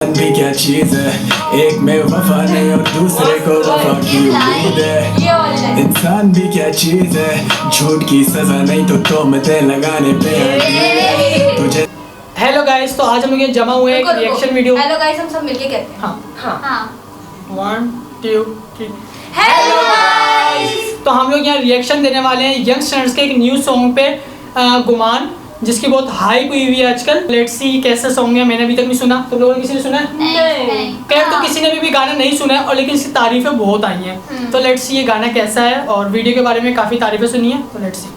इंसान भी क्या चीज है, एक में वफा नहीं और दूसरे को वफा की उम्मीद है। इंसान भी क्या चीज है, झूठ की सजा नहीं तो तोहमतें लगाने पे है तुझे। हेलो गाइस, तो आज हम लोग जमा हुए एक रिएक्शन वीडियो। हेलो गाइस, हम सब मिलके कहते हैं हाँ 1 2 3 हेलो गाइस। तो हम लोग यहाँ रिएक्शन देने वाले हैं यंगस्टर्स के एक न्यू सॉन्ग पे गुमान, जिसकी बहुत हाइप हुई हुई है आजकल। लेट्स सी कैसा सॉन्ग है, मैंने अभी तक नहीं सुना। तुम लोगों ने किसी ने सुना है? नहीं। खैर, तो किसी ने भी गाना नहीं सुना है, और लेकिन इसकी तारीफें बहुत आई हैं। तो लेट्स सी ये गाना कैसा है, और वीडियो के बारे में काफ़ी तारीफें सुनी है, तो let's see.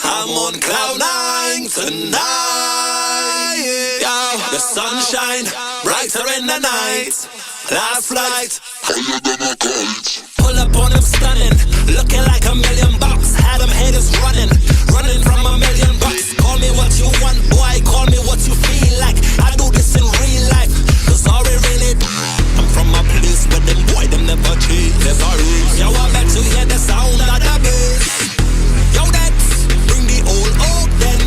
I'm on cloud nine tonight. Yeah, the sunshine brighter in the night. Last flight higher than a kite. Pull up on him stunning, looking like $1 million. Had them haters running from $1 million. Call me what you want, boy. Call me what you feel like. I do this in real life, 'cause all we really do. I'm from a place where them boy them never cheat. There's a rules. Yo, I bet you hear the sound of the bass. Yo, that's bring the old oak then.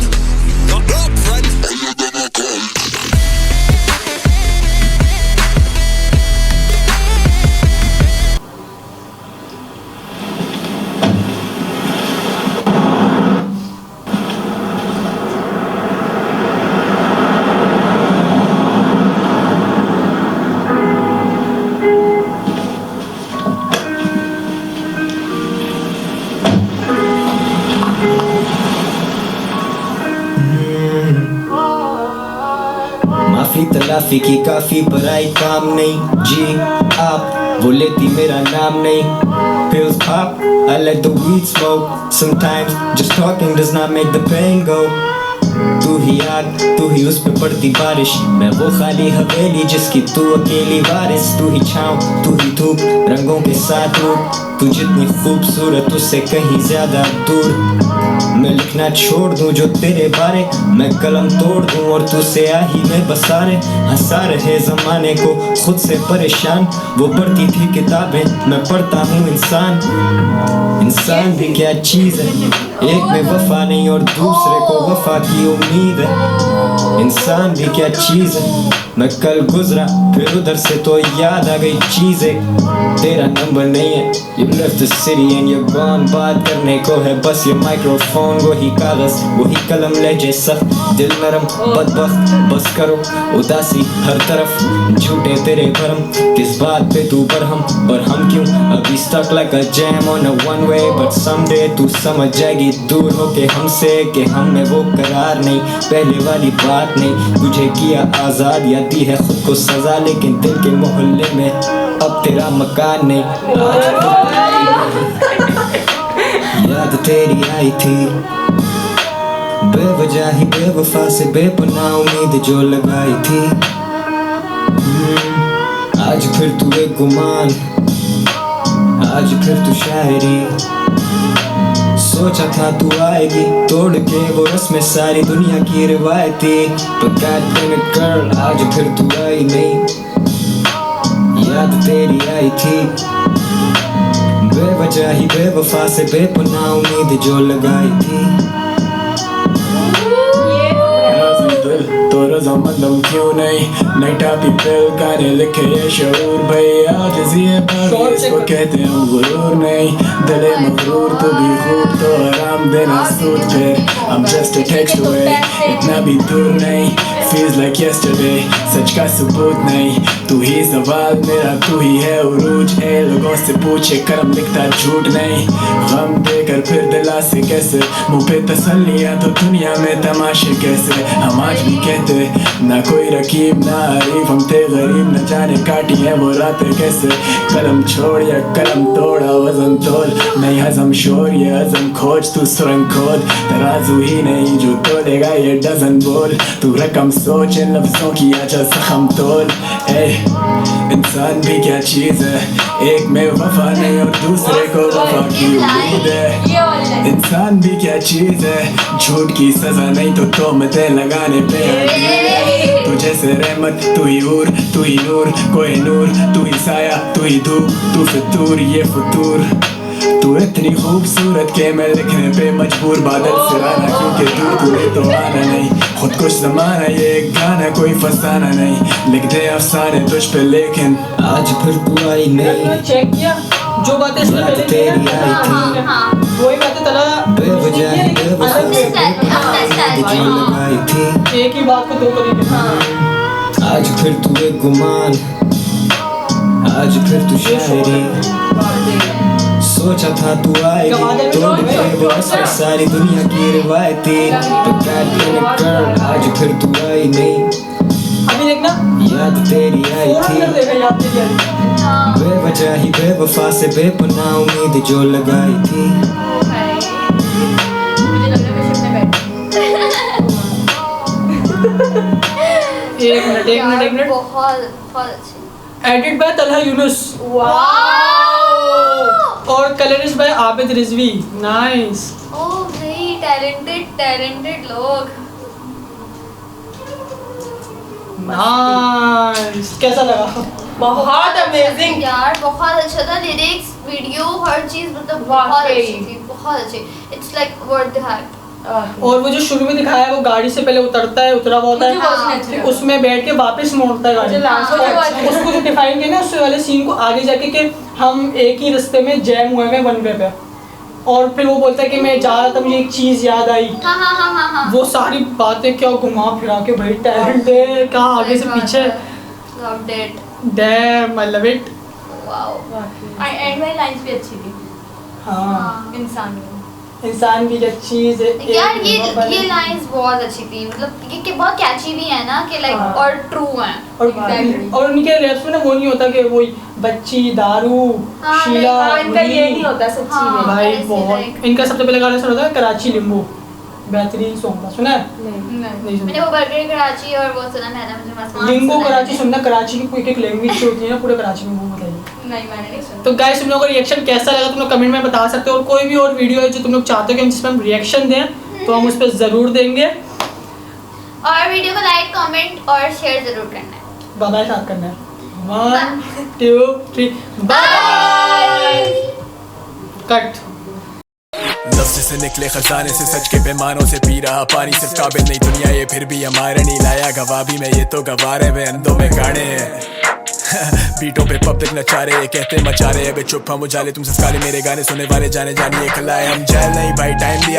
Your girlfriend higher than a kite. माफी तलाफी की काफी पराई काम नहीं जी आप, वो लेती मेरा नाम नहीं। Pills pop, I let the weed smoke. Sometimes just talking does not make the pain go. तू ही आग, तू ही उस पे पड़ती बारिश, मैं वो खाली हवेली जिसकी तू अकेली वारिस। तू ही छाँव, तू ही धूप, रंगों के साथ रूप, तू जितनी खूबसूरत उससे कहीं ज्यादा दूर। मैं लिखना छोड़ दूं जो तेरे बारे, मैं कलम तोड़ दूं और तू स्याही में बसा रहे। हंसा रहे जमाने को खुद से परेशान, वो पढ़ती थी किताबें, मैं पढ़ता हूँ इंसान। इंसान भी क्या चीज़ है, एक में वफा नहीं और दूसरे को वफा की उम्मीद है। इंसान भी क्या चीज़ है, मैं कल गुजरा फिर उधर से तो याद आ गई चीज़ें। तेरा नंबर नहीं है, you left the city and you're gone। बात करने को है बस ये माइक्रोफोन, वही कागज वही कलम लहजे सख्त, दिल नरम बदबख्त। बस करो उदासी हर तरफ, झूठे तेरे भरम, किस बात पे तू बरहम और हम क्यों अभी stuck like a jam on a one way। But someday तू समझ जाएगी दूर होके हमसे कि हम में वो करार नहीं, पहले वाली बात नहीं। तुझे किया आज़ाद या दी है खुद को सजा, लेकिन दिल के मोहल्ले में अब तेरा मकान नहीं। याद तेरी आई थी बेवजह ही, बेवफा से बेपनाह उम्मीद जो लगाई थी। आज फिर तू एक गुमान, आज फिर तू शायरी, सोचा था तू आएगी तोड़ के वो रस्में सारी दुनिया की रिवायती। But God damn it girl, आज फिर तू आई नहीं। याद तेरी आई थी बेवजह ही, बेवफा से बेपनाह उम्मीद जो लगाई थी। तो रज़ा मतलब क्यों नहीं, नैटा पीपल गाने लिखे ये शऊर भैया जज़िए बागी, इसको कहते हैं गुरूर नहीं। दिले मगरूर तो भी खूब तो आराम देना सूद पे, I'm just a text away, इतना भी दूर नहीं। Feels like yesterday, सच का सबूत नहीं। तू ही सवाल मेरा, तू ही है उरूज। ए लोगों से पूछे करम लिखता झूठ नहीं, गम देकर फिर दिला से कैसे, मुँह पे तसल्लियाँ तो दुनिया में तमाशे कैसे। हम आज भी कहते ना कोई रकीब ना हरीफ, हम थे गरीब न जाने काटी है वो रातें कैसे। कलम छोड़ या कलम तोड़ा वजन तोल, नहीं हजम शोर ये हजम खोज। तू सुरंग खोद तराजू ही नहीं जो तोलेगा ये डजन बोल। तू रकम सोच इन लफ्जों की आजा जख्म तोल। इंसान भी क्या चीज़ है, एक में वफा नहीं और दूसरे को वफा की उम्मीद है। इंसान भी क्या चीज़ है, झूठ की सजा नहीं तो तोहमतें लगाने पे है। तू जैसे रहमत, तू ही हूर, तू ही नूर, कोई नूर, तू ही साया, तू ही धूप, तू फितूर ये फतूर। तू इतनी खूबसूरत के मैं लिखने पे मजबूर बादल सिराना क्योंकि दूर तूने तो आना नहीं खुद कुछ जमाना ये एक गाना कोई फसाना नहीं लिख दे अफसाने तुझ पे लेकिन आज फिर तू आई नहीं चेक किया जो बातें इससे याद पहले तेरी आई थी वही बातें तला बेवजह ही बेवफा से बेपनाह जो लगाई थी एक ही बात को दो तरीके आज फिर तू एक गुमान आज फिर तू शायरी सोचा था तू आएगी तोड़ के बस सारी दुनिया की रिवायतें तो क्या कर आज फिर तू आई नहीं अभी देखना याद तेरी आई फौरन कर थी देगा याद तेरी आई बेवजह ही बेवफा से बेपनाह उम्मीद जो लगाई थी मुझे लग रहा है मैं शिफ्ट में बैठी एक मिनट बहुत बहुत अच्छी एडिट बाय तलहा यूनुस और colourist by Abid Rizvi nice ओ भाई टैलेंटेड लोग नाइस कैसा लगा बहुत अमेजिंग यार बहुत अच्छा था लिरिक्स वीडियो हर चीज मतलब बहुत वाकई। अच्छी थी बहुत अच्छी it's like worth the hype और वो जो शुरू में दिखाया है वो गाड़ी से पहले उतरता है उतरा हुआ होता मुझे बहुत है अच्छा फिर लगा। उसमें बैठ के वापस मोड़ता है गाड़ी मुझे last और वाला बहुत अच्छा उसको जो डिफाइन किया ना उस वाले सीन को आगे जाके कि हम एक ही रास्ते में जैम हुए हैं वन वे पे और फिर वो बोलता है कि मैं जा रहा था मुझे एक चीज याद आई हाँ वो सारी बातें क्या घुमा फिरा के भाई टैलेंट है कहाँ आगे से पीछे loved it dam I love it wow and में लाइंस भी अच्छी थी हाँ इंसान इंसान की क्या चीज है यार ये लाइंस बहुत अच्छी थी मतलब कि बहुत कैची भी है ना कि लाइक हाँ। और ट्रू हैं और उनके रैप्स में ना वो नहीं होता कि वो बच्ची दारू हाँ, शीला हाँ, इनका ये मुन्नी। नहीं होता सच्ची हाँ। में भाई ऐसे बहुत like- इनका सबसे पहले गाना सुना था कराची लिम्बू बेहतरीन सॉन्ग था सुना है नहीं नहीं मैंने सुना वो बर्गर कराची और वो सुना मैंने मुझे मस्त लिम्बू कराची सुनना कराची की कोई एक लैंग्वेज होती है ना पूरे कराची में वो बताइए नहीं मैंने नहीं सुना तो गाइस तुम लोगों का रिएक्शन कैसा लगा तुम लोग कमेंट में बता सकते हो और कोई भी और वीडियो है जो तुम लोग चाहते हो कि हम जिस पर हम रिएक्शन दें तो हम उस पर ज़रूर देंगे और वीडियो को लाइक कमेंट और शेयर जरूर करना है बाय साथ करना है 1 2 3 बाय कट लफ्ज़ से निकले खजाने से सच के पैमानों से पी रहा पानी सिर्फ काबिल नहीं दुनिया ये फिर भी हमारे नहीं लाया गवाह भी मैं ये तो गवारे में अंधों में गाने बीटों पे पब्लिक नचा रहे कहते मचा रहे अबे चुप हम उजाले तुम सस्काले मेरे गाने सुनने वाले जाने जानिए खलाए हम जेल नहीं भाई टाइम दिया